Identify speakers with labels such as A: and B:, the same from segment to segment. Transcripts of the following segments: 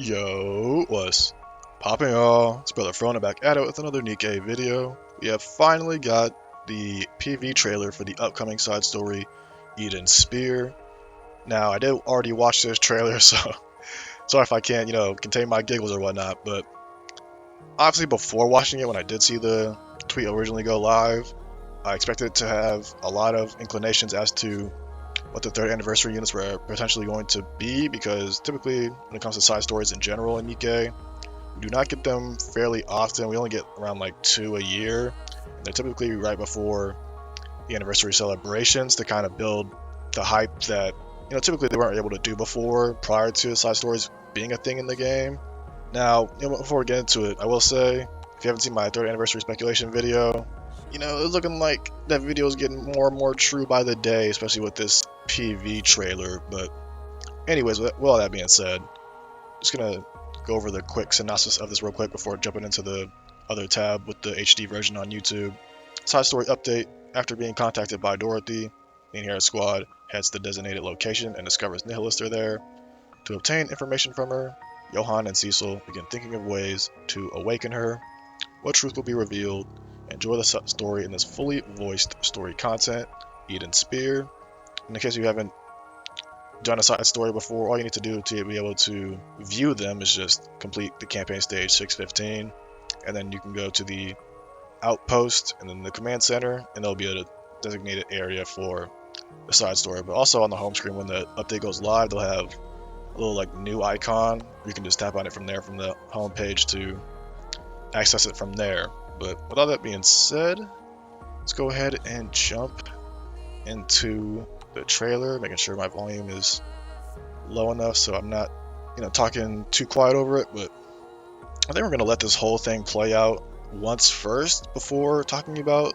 A: Yo, what's popping y'all? It's Brother Frona back at it with another Nikke video. We have finally got the PV trailer for the upcoming side story, Eden's Spear. Now, I did already watch this trailer, so sorry if I can't, contain my giggles or whatnot, but obviously before watching it, when I did see the tweet originally go live, I expected it to have a lot of inclinations as to what the third anniversary units were potentially going to be, because typically when it comes to side stories in general in Nikke, we do not get them fairly often. We only get around like 2 a year, and they're typically right before the anniversary celebrations to kind of build the hype that typically they weren't able to do before prior to side stories being a thing in the game. Now, before we get into it, I will say, if you haven't seen my third anniversary speculation video, it's looking like that video is getting more and more true by the day, especially with this PV trailer. But anyways, with all that being said, just gonna go over the quick synopsis of this real quick before jumping into the other tab with the HD version on YouTube. Side story update: after being contacted by Dorothy, the Inherit Squad heads to the designated location and discovers Nihilist are there. To obtain information from her, Johan and Cecil begin thinking of ways to awaken her. What truth will be revealed? Enjoy the story in this fully voiced story content, Eden's Spear. In case you haven't done a side story before, all you need to do to be able to view them is just complete the campaign stage 615, and then you can go to the outpost and then the command center, and there'll be a designated area for the side story. But also on the home screen, when the update goes live, they'll have a little like new icon. You can just tap on it from there, from the home page, to access it from there. But with all that being said, let's go ahead and jump into the trailer, making sure my volume is low enough so I'm not, talking too quiet over it. But I think we're going to let this whole thing play out once first before talking about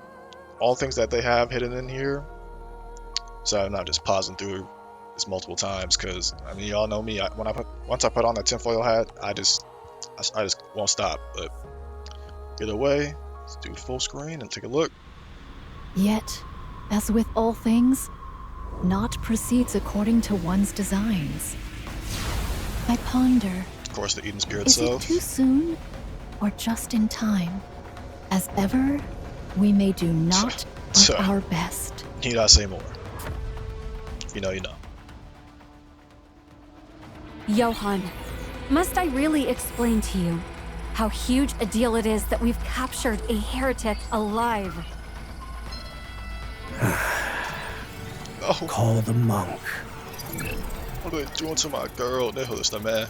A: all things that they have hidden in here, so I'm not just pausing through this multiple times, because y'all know me. Once I put on that tinfoil hat, I just won't stop. But either way, let's do full screen and take a look.
B: Yet, as with all things, naught proceeds according to one's designs. I ponder,
A: Of course, the Eden Spear
B: is it
A: itself.
B: too soon or just in time? As ever, we may do not but our best.
A: Need I say more? You know.
C: Johan, must I really explain to you how huge a deal it is that we've captured a heretic alive?
A: Oh,
D: Call the monk.
A: what are they doing to my girl? Nihilist, man.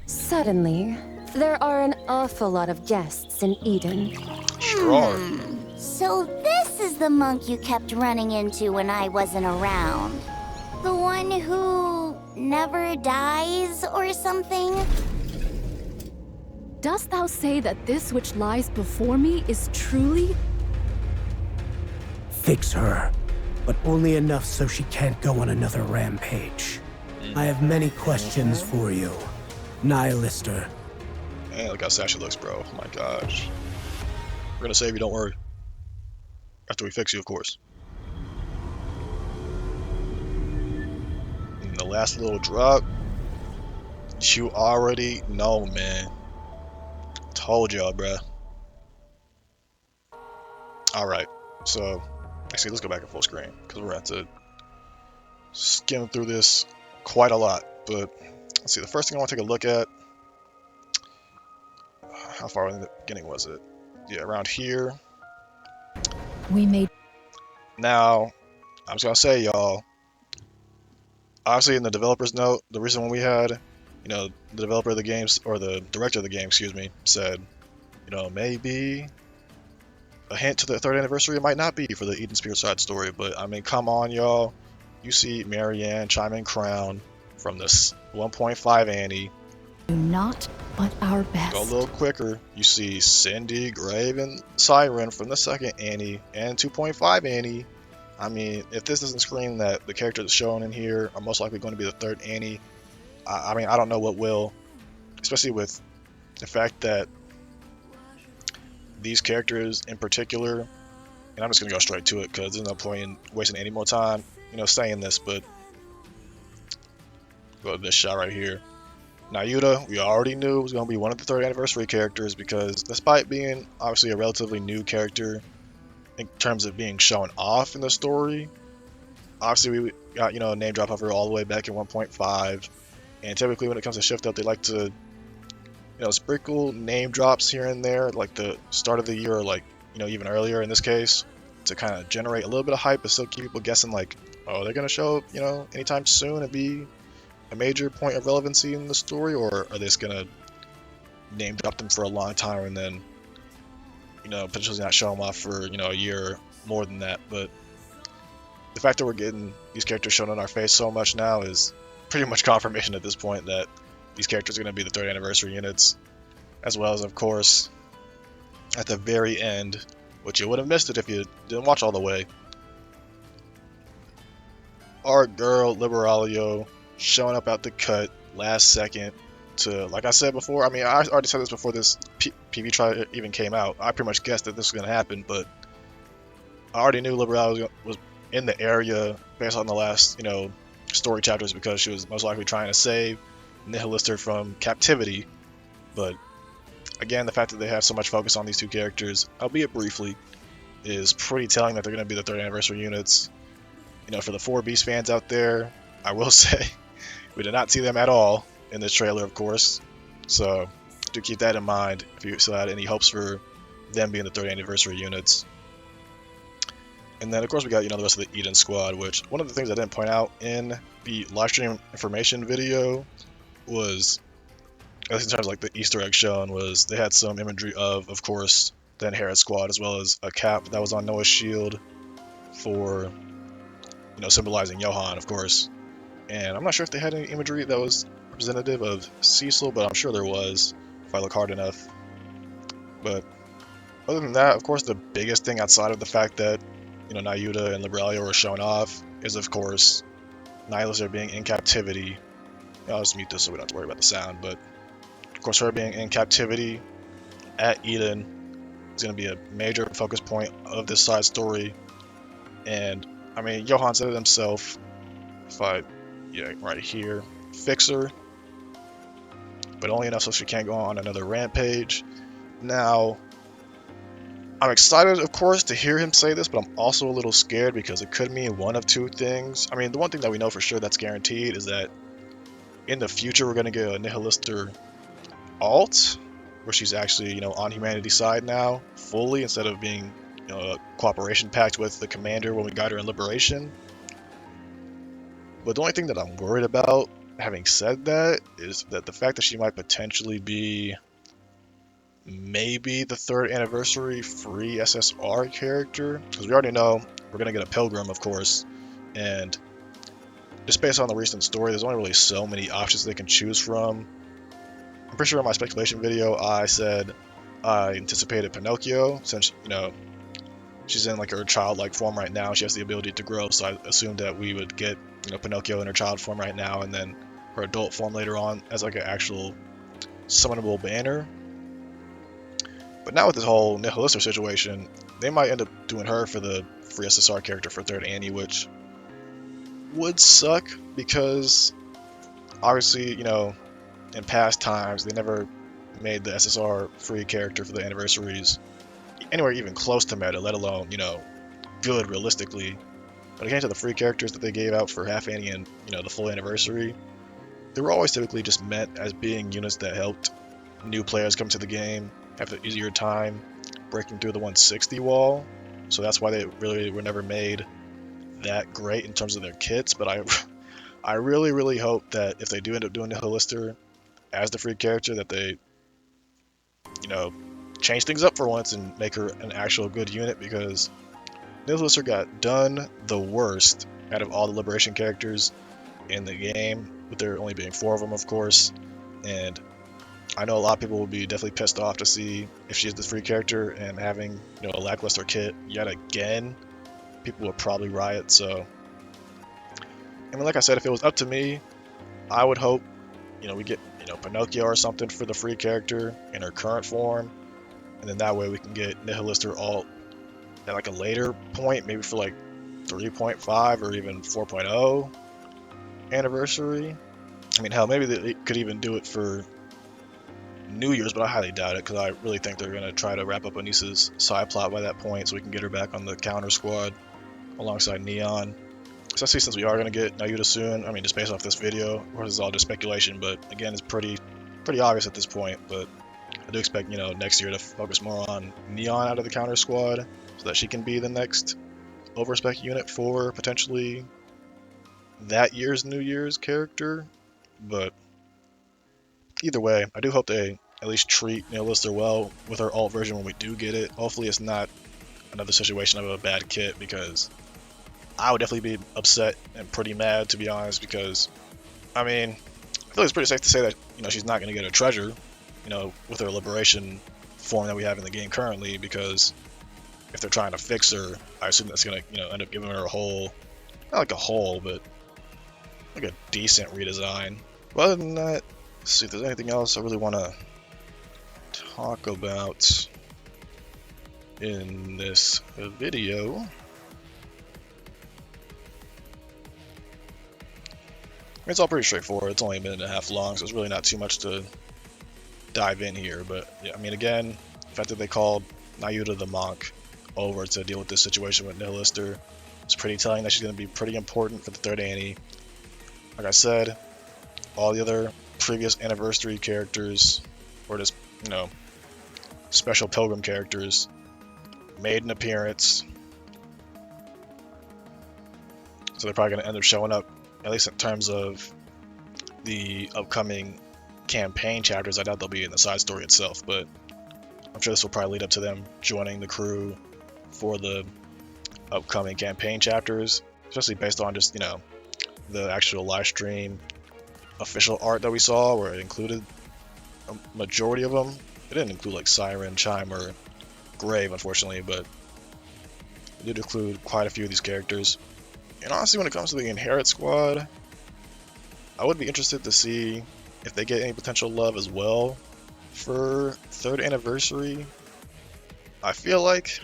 E: Suddenly, there are an awful lot of guests in Eden.
A: Sure are.
F: So this is the monk you kept running into when I wasn't around. The one who never dies or something?
B: Dost thou say that this which lies before me is truly?
D: Fix her, but only enough so she can't go on another rampage. I have many questions for you, Nihilister.
A: Man, look how sad she looks, bro. Oh my gosh. We're gonna save you, don't worry. After we fix you, of course. And the last little drop, you already know, man. Told y'all, bruh. Alright, so actually let's go back to full screen, because we're going to have to skim through this quite a lot. But let's see, the first thing I want to take a look at, how far in the beginning was it? Yeah, around here.
B: We may.
A: Now, I was gonna say, y'all, obviously in the developer's note, the reason when we had, the developer of the games, or the director of the game, excuse me, said, maybe a hint to the third anniversary. It might not be for the Eden Spear side story, but come on, y'all. You see Marianne chiming crown from this 1.5 Annie.
B: Do not but our best.
A: Go a little quicker. You see Cindy, Grave, and Siren from the second Annie and 2.5 Annie. If this doesn't scream that the characters shown in here are most likely going to be the third Annie, I don't know what will. Especially with the fact that these characters in particular, and I'm just going to go straight to it because there's no point in wasting any more time, saying this, but Go to this shot right here. Nayuta, we already knew was going to be one of the 3rd anniversary characters because despite being obviously a relatively new character in terms of being shown off in the story, obviously we got, a name drop of her all the way back in 1.5, and typically when it comes to ShiftUp, they like to, sprinkle name drops here and there, like the start of the year or like, even earlier in this case, to kind of generate a little bit of hype but still keep people guessing like, oh, they're going to show up, anytime soon and be a major point of relevancy in the story, or are they just gonna name drop them for a long time and then, potentially not show them off for, a year or more than that. But the fact that we're getting these characters shown on our face so much now is pretty much confirmation at this point that these characters are going to be the 3rd anniversary units, as well as, of course, at the very end, which you would have missed it if you didn't watch all the way, our girl Liberalia showing up at the cut last second to, like I said before, I mean, I already said this before this PV trial even came out. I pretty much guessed that this was going to happen, but I already knew Liberalia was in the area based on the last, story chapters because she was most likely trying to save Nihilister from captivity. But again, the fact that they have so much focus on these 2 characters, albeit briefly, is pretty telling that they're going to be the 3rd anniversary units. For the 4 Beast fans out there, I will say, we did not see them at all in this trailer, of course, so do keep that in mind if you still had any hopes for them being the 3rd anniversary units. And then, of course, we got, the rest of the Eden squad, which one of the things I didn't point out in the livestream information video was, at least in terms of like the Easter egg shown, was they had some imagery of course, the Inherit squad, as well as a cap that was on Noah's shield for, symbolizing Johan, of course. And I'm not sure if they had any imagery that was representative of Cecil, but I'm sure there was, if I look hard enough. But other than that, of course, the biggest thing outside of the fact that, Nayuta and Liberalia were shown off is, of course, Nihilister being in captivity. I'll just mute this so we don't have to worry about the sound, but of course, her being in captivity at Eden is going to be a major focus point of this side story. And I mean, Johan said it himself. Right here, fix her, but only enough so she can't go on another rampage. Now, I'm excited, of course, to hear him say this, but I'm also a little scared because it could mean one of 2 things. I mean, the one thing that we know for sure that's guaranteed is that in the future we're going to get a Nihilister alt, where she's actually, on humanity's side now, fully, instead of being, a cooperation pact with the commander when we got her in Liberation. But the only thing that I'm worried about, having said that, is that the fact that she might potentially be maybe the 3rd anniversary free SSR character, because we already know we're going to get a Pilgrim, of course, and just based on the recent story, there's only really so many options they can choose from. I'm pretty sure in my speculation video I said I anticipated Pinocchio, since, she's in like her childlike form right now. She has the ability to grow, so I assumed that we would get, Pinocchio in her child form right now, and then her adult form later on as like an actual summonable banner. But now with this whole Nihilister situation, they might end up doing her for the free SSR character for 3rd Annie, which would suck because obviously, in past times they never made the SSR free character for the anniversaries anywhere even close to meta, let alone, good realistically. When it came to the free characters that they gave out for half Annie and, the full anniversary, they were always typically just meant as being units that helped new players come to the game, have an easier time breaking through the 160 wall. So that's why they really were never made that great in terms of their kits. But I really, really hope that if they do end up doing the Nihilister as the free character, that they, change things up for once and make her an actual good unit, because Nihilister got done the worst out of all the Liberation characters in the game, with there only being 4 of them, of course. And I know a lot of people will be definitely pissed off to see if she's the free character and having, a lackluster kit yet again. People would probably riot. So, I mean, like I said, if it was up to me, I would hope, we get, Pinocchio or something for the free character in her current form, and then that way we can get Nihilister alt at like a later point, maybe for like 3.5 or even 4.0 anniversary. I mean, hell, maybe they could even do it for New Year's, but I highly doubt it, because I really think they're going to try to wrap up Anissa's side plot by that point so we can get her back on the counter squad alongside Neon. Especially since we are going to get Nayuta soon. I mean, just based off this video, of course, it's all just speculation, but again, it's pretty obvious at this point. But I do expect, next year to focus more on Neon out of the counter squad so that she can be the next overspec unit for potentially that year's New Year's character. But either way, I do hope they at least treat Lister well with her alt version when we do get it. Hopefully it's not another situation of a bad kit, because I would definitely be upset and pretty mad, to be honest, because, I mean, I feel like it's pretty safe to say that, she's not going to get a treasure, with her liberation form that we have in the game currently, because if they're trying to fix her, I assume that's going to, end up giving her a whole, not like a whole, but like a decent redesign. But other than that, let's see if there's anything else I really want to talk about in this video. It's all pretty straightforward. It's only a minute and a half long, so it's really not too much to dive in here. But yeah, I mean, again, the fact that they called Nayuta the monk over to deal with this situation with Nihilister is pretty telling that she's going to be pretty important for the third Annie. Like I said, all the other previous anniversary characters, or just, special pilgrim characters, made an appearance. So they're probably going to end up showing up, at least in terms of the upcoming campaign chapters. I doubt they'll be in the side story itself, but I'm sure this will probably lead up to them joining the crew for the upcoming campaign chapters, especially based on just, the actual live stream official art that we saw, where it included a majority of them. It didn't include like Siren, Chime, or Grave, unfortunately, but it did include quite a few of these characters. And honestly, when it comes to the Inherit squad, I would be interested to see if they get any potential love as well for 3rd anniversary. I feel like,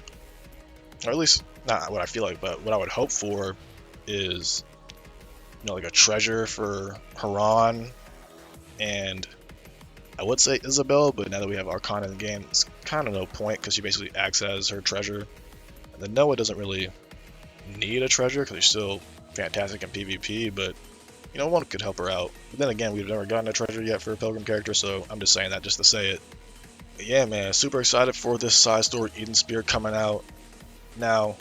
A: or at least not what I feel like, but what I would hope for is, like a treasure for Haran, and I would say Isabel, but now that we have Arcana in the game, it's kind of no point, because she basically acts as her treasure. And then Noah doesn't really need a treasure, because he's still fantastic in PvP, but one could help her out. But then again, we've never gotten a treasure yet for a Pilgrim character, so I'm just saying that just to say it. But yeah, man, super excited for this side story, Eden Spear, coming out. Now,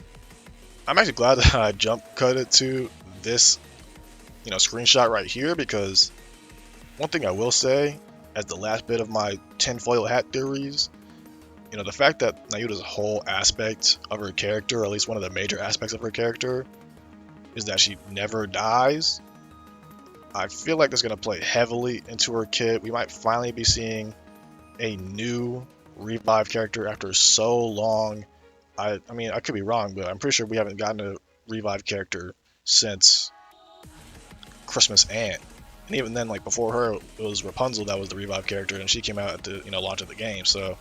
A: I'm actually glad that I jump cut it to this, screenshot right here, because one thing I will say, as the last bit of my tinfoil hat theories, the fact that Nayuta's whole aspect of her character, or at least one of the major aspects of her character, is that she never dies. I feel like that's going to play heavily into her kit. We might finally be seeing a new revive character after so long. I mean, I could be wrong, but I'm pretty sure we haven't gotten a revive character since Christmas Aunt. And even then, like before her, it was Rapunzel that was the revive character, and she came out at the launch of the game. So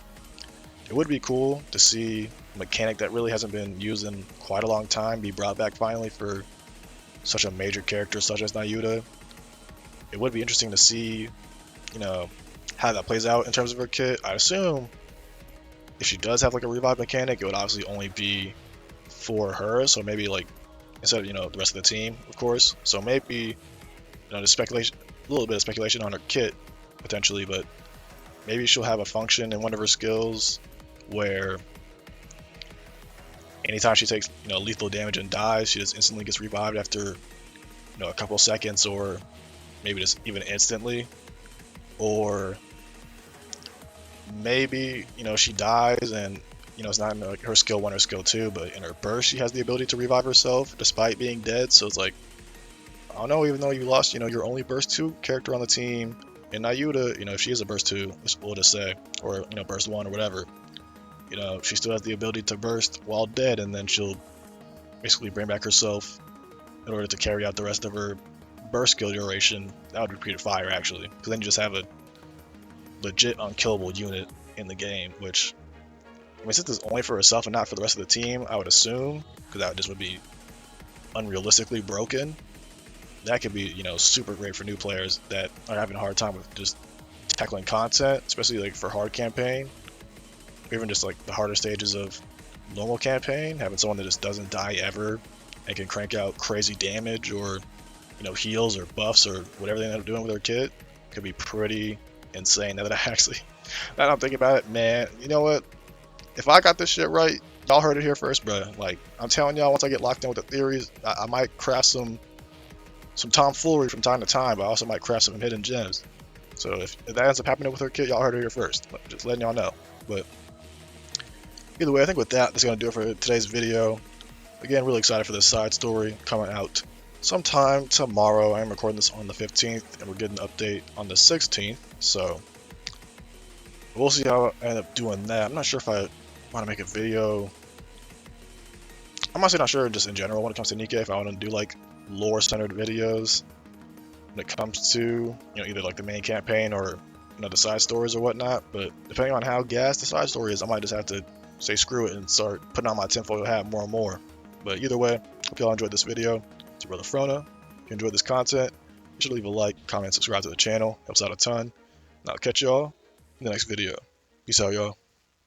A: it would be cool to see a mechanic that really hasn't been used in quite a long time be brought back finally for such a major character such as Nayuta. It would be interesting to see, how that plays out in terms of her kit. I assume if she does have like a revive mechanic, it would obviously only be for her. So maybe like instead of the rest of the team, of course. So maybe just speculation, a little bit of speculation on her kit potentially, but maybe she'll have a function in one of her skills where anytime she takes lethal damage and dies, she just instantly gets revived after a couple seconds, or maybe just even instantly. Or maybe she dies and it's not in like her skill 1 or skill 2, but in her burst she has the ability to revive herself despite being dead. So it's like, I don't know, even though you lost your only burst 2 character on the team, and Nayuta, if she is a burst 2, we'll just say, or burst 1 or whatever, she still has the ability to burst while dead, and then she'll basically bring back herself in order to carry out the rest of her burst skill duration. That would be pretty fire, actually, because then you just have a legit unkillable unit in the game, which, I mean, since it's only for herself and not for the rest of the team, I would assume, because that just would be unrealistically broken. that could be, you know, super great for new players that are having a hard time with just tackling content, especially like for hard campaign, or even just like the harder stages of normal campaign. Having someone that just doesn't die ever and can crank out crazy damage or, you know, heals or buffs or whatever they end up doing with their kit could be pretty insane. Now that I'm thinking about it, man, you know what? If I got this shit right, y'all heard it here first, bro. Like, I'm telling y'all, once I get locked in with the theories, I might craft some tomfoolery from time to time, but I also might craft some hidden gems. So if that ends up happening with her kit, y'all heard it here first. Just letting y'all know. But either way, I think with that's going to do it for today's video. Again, really excited for this side story coming out sometime tomorrow. I am recording this on the 15th, and we're getting an update on the 16th. So we'll see how I end up doing that. I'm not sure if I want to make a video. I'm honestly not sure just in general when it comes to Nikke, if I want to do like lore-centered videos when it comes to, you know, either like the main campaign or, you know, the side stories or whatnot. But depending on how gas the side story is, I might just have to say screw it and start putting on my tinfoil hat more and more. But either way, hope y'all enjoyed this video. It's your brother Frona. If you enjoyed this content, you should leave a like, comment, subscribe to the channel. Helps out a ton. And I'll catch y'all in the next video. Peace out, y'all.